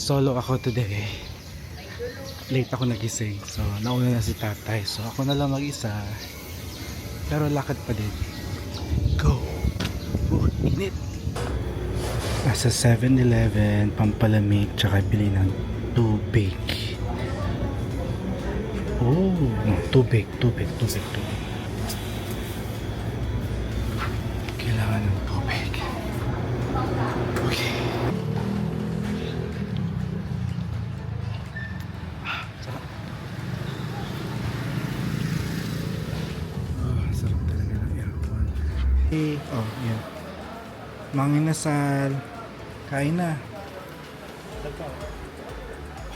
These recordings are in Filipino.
Solo ako today. Late ako nagising. So, nauna na si tatay. So, ako na lang mag-isa. Pero lakad pa din. Go! Init! Nasa 7-Eleven, pampalamig, tsaka bili ng tubig. Oh, tubig. Kailangan ng tubig. Okay. Sarap. Sarap talaga ng aircon. Oh, yan. Mga inasal. Kain na.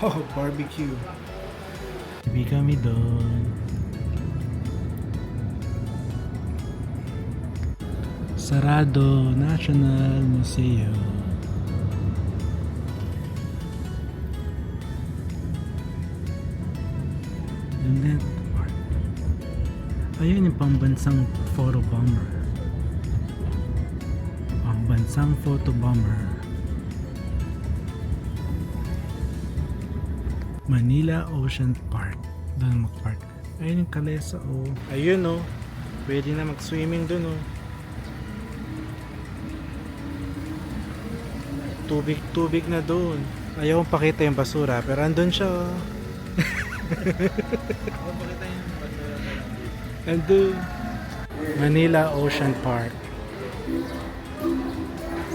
Oh, barbecue. Hindi kami doon. Sarado National Museum. Landmark. Ayun yung pambansang photo bomber. Pambansang photo bomber. Manila Ocean Park. Doon mag-park. Ayun yung kalesa, oh. Ayun, oh. Pwede na mag-swimming doon, oh. Tubig na doon. Ayaw kong pakita yung basura, pero andun siya, oh. Andun. Manila Ocean Park.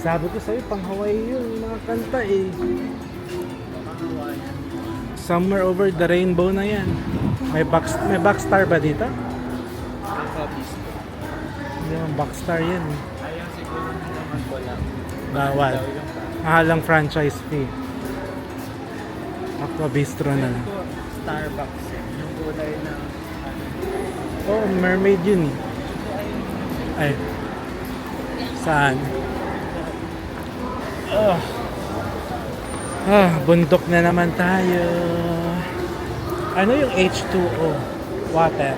Sabi ko sa'yo, pang Hawaii yun. Mga kanta, eh. Somewhere over the rainbow na yan. May backstar ba dito? Hindi naman backstar yan. Ayaw siguro nila mag-collab. Bawal. Mahalang franchise fee. Aqua Bistro na lang. Starbucks. Yung kulay na Oh, mermaid yun eh. Ay. Saan? Bundok na naman tayo. Ano yung H2O? Water.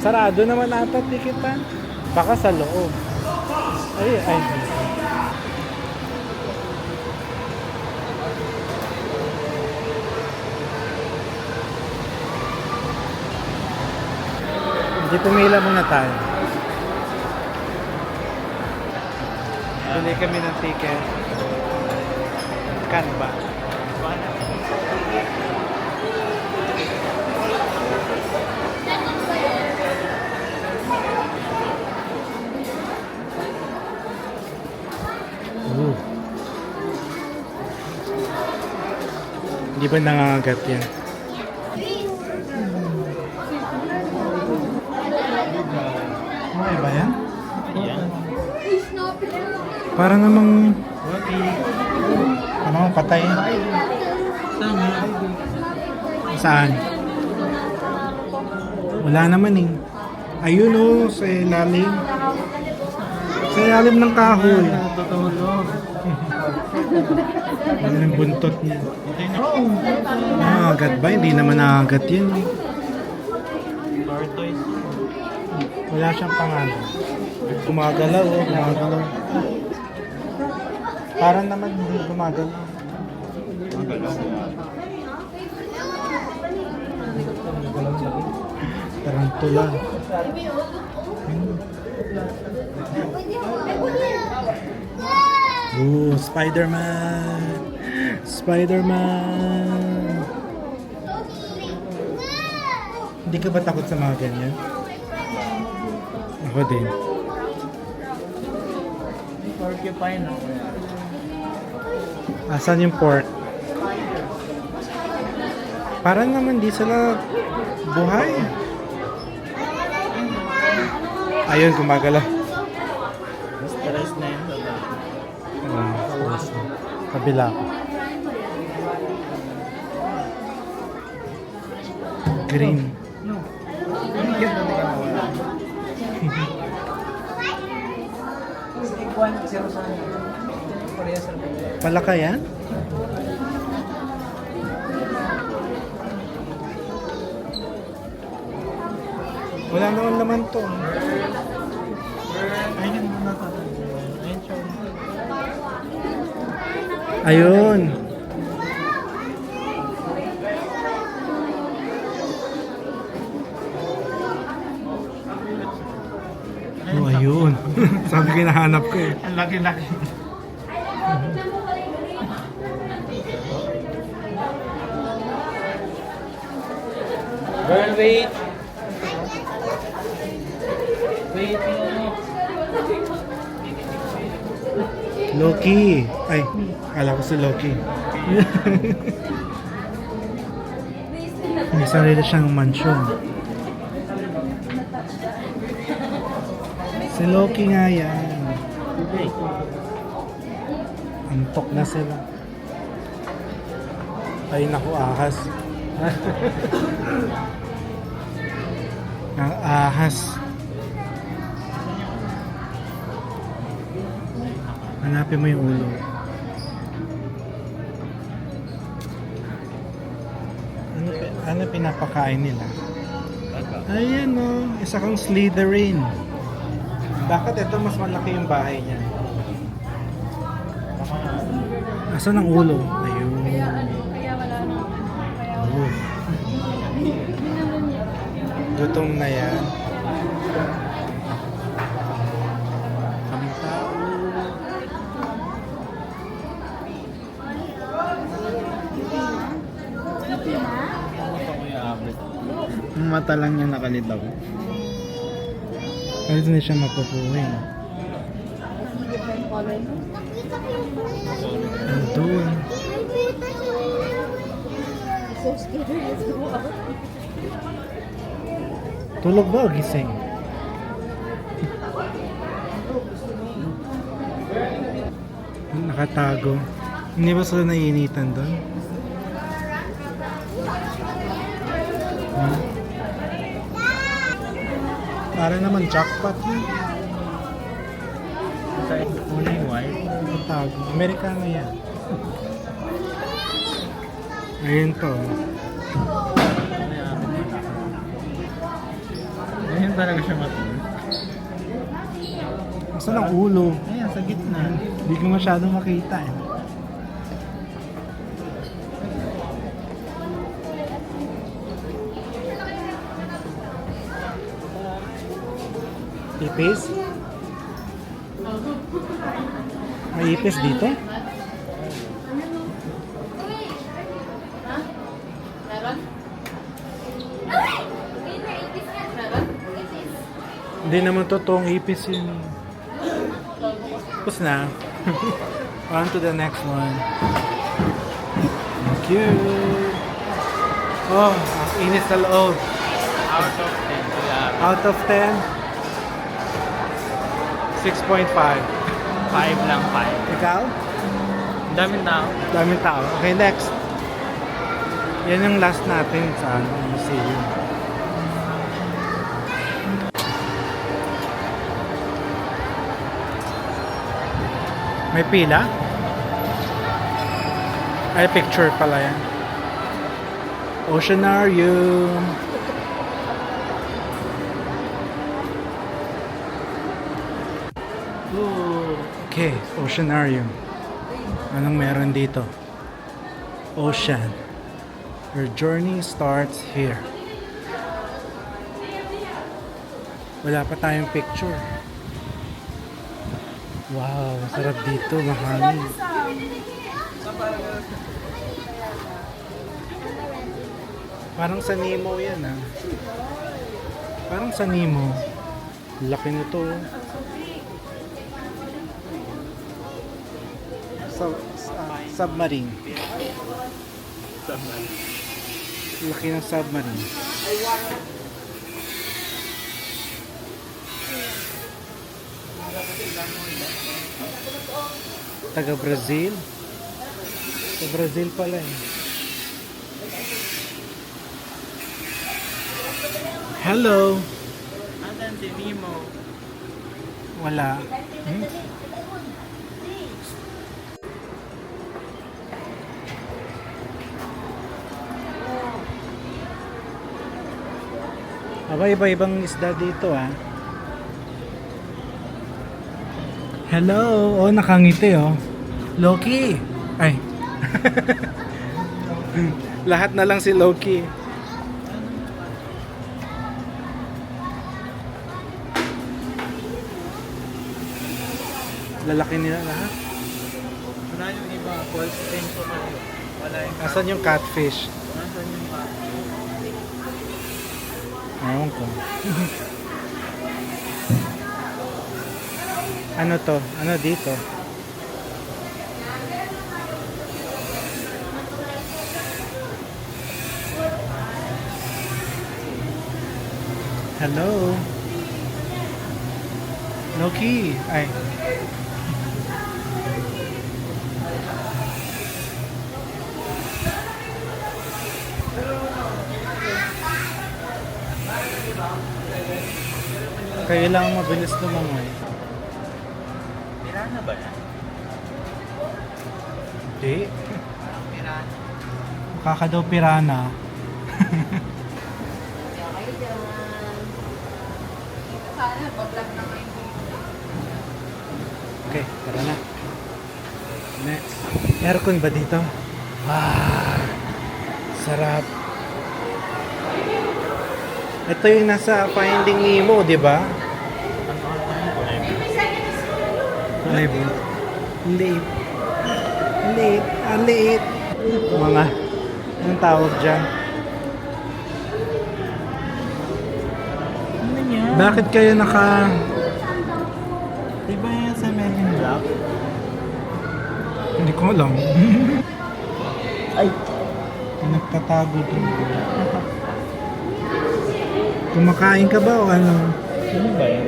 Sarado naman ata tikitan. Baka sa loob. Ay. Hindi pumila muna tayo. Bili kami ng ticket. Canva. Hindi ba nangangagat yan? Okay ba yan? Para namang patay. Saan? Wala naman eh. Ayun oh, sa ilalim. Sa ilalim ng kahoy. Ano yung buntot niya? Nakagat ba? Hindi naman nakagat yan eh. Wala siyang pangalan. Gumagalaw oh, gumagalaw. Parang naman hindi gumagalaw. Tarantula. Spider-Man! Spider-Man! Hindi ka ba takot sa mga ganyan? Ako din. porcupine ako. Asan yung pork? Parang naman di sila buhay. Ayun, gumagalaw. Stress na yun. Kabila ko. Green. Palaka yan? Wala naman naman to. Ayun na ito. Ayun siya. Ayun. Oh, ayun. Sabi ko hinahanap ko eh. Ang laki-laki. Girl, wait. Wait, no. Loki. Ay, kala ko si Loki. May sarili siyang mansion. Si Loki nga yan. Antok na sila. Ay, naku, ahas. Ang ahas. Hanapin mo yung ulo. Ano pinapakain nila? Ayan o, isa kang Slytherin. Bakit ito mas malaki yung bahay niya? Asan ang ulo? Ayun. Kaya wala na. Kaya wala. Oh. Gutom na yan. Kaming tao. Ang mata lang niya nakalitaw. Pwede na siya mapupuhin. Different color. Doon. So scary. Let's go out. Tulog ba o gising? Nakatago. Hindi ba sila naiinitan doon? Hmm? Para naman jackpot yun. Una yung white. Nakatago. Amerikano yan. Ayun to. Ngayon talaga siya matulog. Asan ang ulo? Ayan, sa gitna. Hindi ko masyado makita eh. Ipis? May ipis dito? Hindi naman totoong ipis yun. Tapos na. On to the next one. Thank you. Oh, ang inis sa loob. Out of 10. Kaya Out of 10, 6.5. 5 lang, 5. Ikaw? Ang daming tao. Daming tao. Okay, next. Yan yung last natin sa museum. May pila? Ay, picture pala yan. Oceanarium. Ooh. Okay, Oceanarium. Anong meron dito? Ocean. Your journey starts here. Wala pa tayong picture. Wow, sarap dito, mahangin. Parang sa Nemo yan ah. Parang sa Nemo. Laki nito. Submarine. Laki ng submarine. Taga Brazil. Sa Brazil pala eh. Hello. Asan si Nemo? Wala. Aba, iba-ibang isda dito ah. Hello! Oh, nakangiti oh. Loki! Ay. Lahat na lang si Loki. Lalaki nila lahat. Wala yung iba. False spring po kayo. Wala yung Nasaan yung catfish? Nasaan yung Ewan ko. Ano to? Ano dito? Hello? Loki! Ay. Kailangan mabilis lumangoy. Pirana ba yan? Hindi. Pirana. Kaka daw pirana. Kayo dyan. Sana, pag-vlog na ngayon. Okay, tara na. Next. Aircon ba dito? Ah, sarap. Ito yung nasa Finding Nemo, di ba? Kulay blue. Liit. Liit. Ang liit. Mga, anong tawag dyan? Ano yan? Bakit kayo naka... Diba yan sa Men in Black? Hindi ko alam. Ay! Nagtatago din. Kumakain ka ba o ano? Ano ba yan?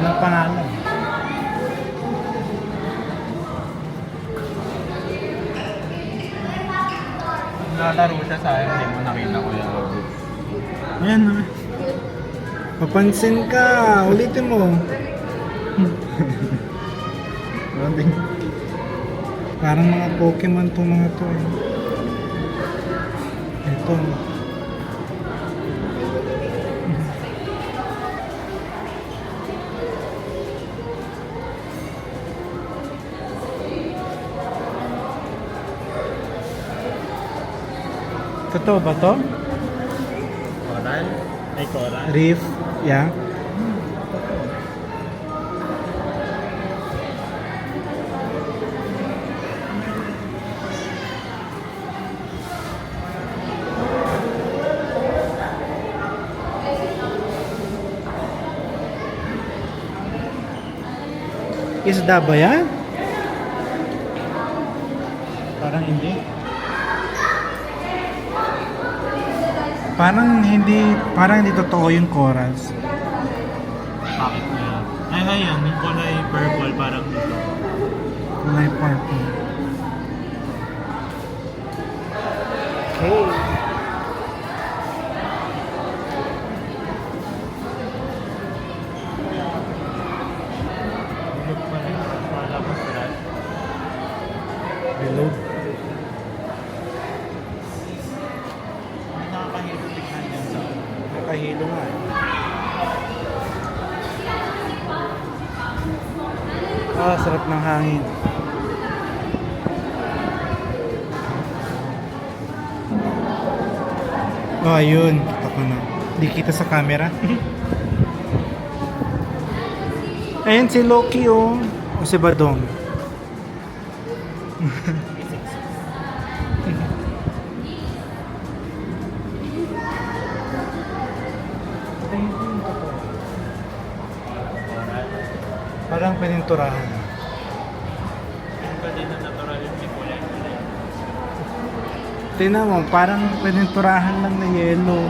Anong pangalan? Lalaro siya sa akin. Hindi mo nakita ko yan. Ayan na. Papansin ka. Ulitin mo. Parang mga Pokemon to mga to. Ito. Totoo ba to? Coral? Ay, coral. Reef? Yeah. Isda ba yan? Parang hindi. Parang hindi totoo yung corals. Bakit na yan? Ay, ayan. Yung kulay purple parang dito. Kulay purple. Okay. Bilog pa rin. Wala ko sila. Bilog. Hindi nakakahilo tignan yan sa Nakahilo nga eh. Ah, sarap ng hangin. Oh, ayun. Kita ko na. Di kita sa camera. Ayun si Loki oh. O si Badong. Parang pininturahan. Yung ba din na natural yung may kulay-kulay? Tingnan mo, parang pininturahan lang na yellow.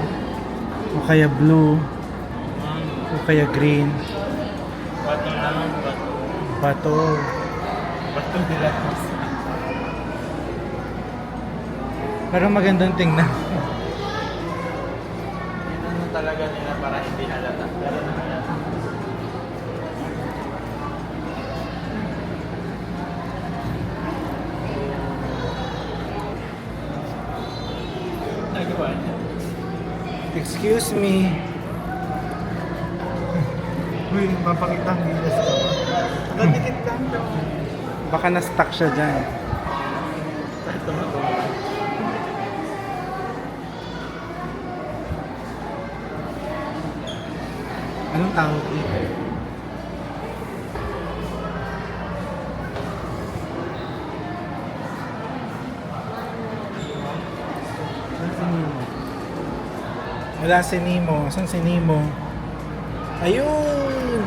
O kaya blue. O kaya green. Bato lang, bato. Bato. Bato nila. Parang magandang tingnan. Ano talaga nila para hindi halata. Pero nahalata. Nagawa niya. Excuse me. Uy, papakita ang gilas ka ba? Nakadikit lang daw. Baka na-stuck siya dyan. Ito na to. Anong tawag dito? Saan si Nemo? Wala si Nemo. Saan si Nemo? Ayun!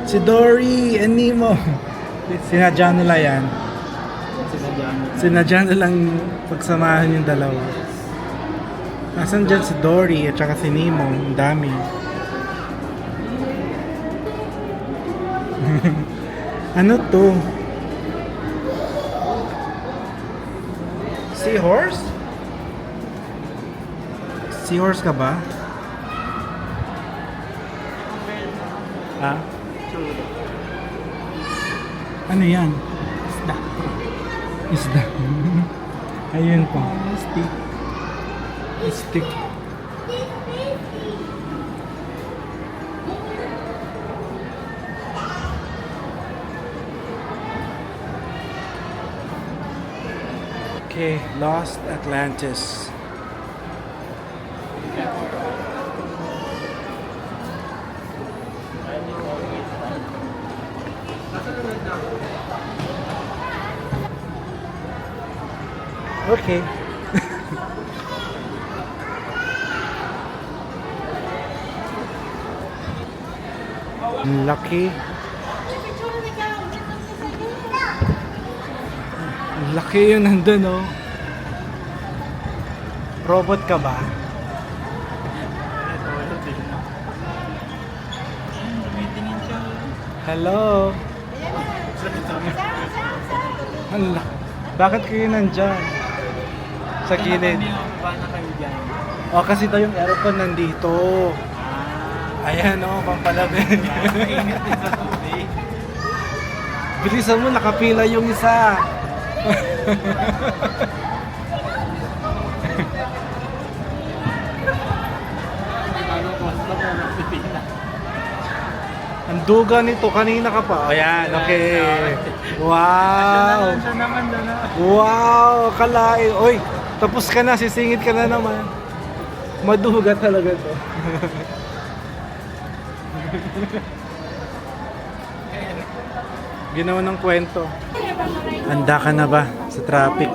Si Dory and Nemo. Sinadya nila yan. Sinadya nilang pagsamahan yung dalawa. Nasaan dyan si Dory at saka si Nemo? Ang dami. Ano to? Seahorse? Seahorse ka ba? Ha? Ano yan? Isda. Isda. Ayun po. Stick. Stick. Okay, Lost Atlantis. Okay. Lucky. Laki yun nandun, oh. Robot ka ba? Ito din. Tumitingin siya. Hello? Hala. Bakit kayo nandyan? Sa gilid. Ba na kayo dyan? O, kasi daw yung aircon nandito. Ayan, oh, pampalabig. Mainit din sa tubig. Bilisan mo, nakapila yung isa. Ano cost na po nagpipila. Ang duga nito, kanina ka pa. Ayan, okay. Wow. Siya naman doon na. Wow, kalain. Oy, tapos ka na, sisingit ka na naman. Maduga talaga to. Ginawa ng kwento. Handa ka na ba sa traffic?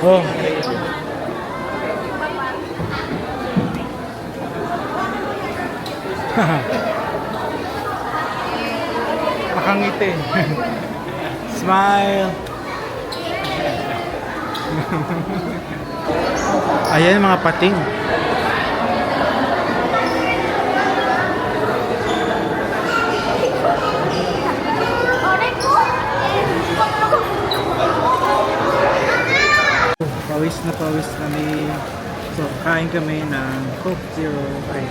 Oh. Nakangiti. Smile. Ayan mga pating. Pawis kami. So, kain kami ng Coke Zero, ay,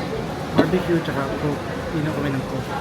barbecue tsaka Coke. Inom kami ng Coke.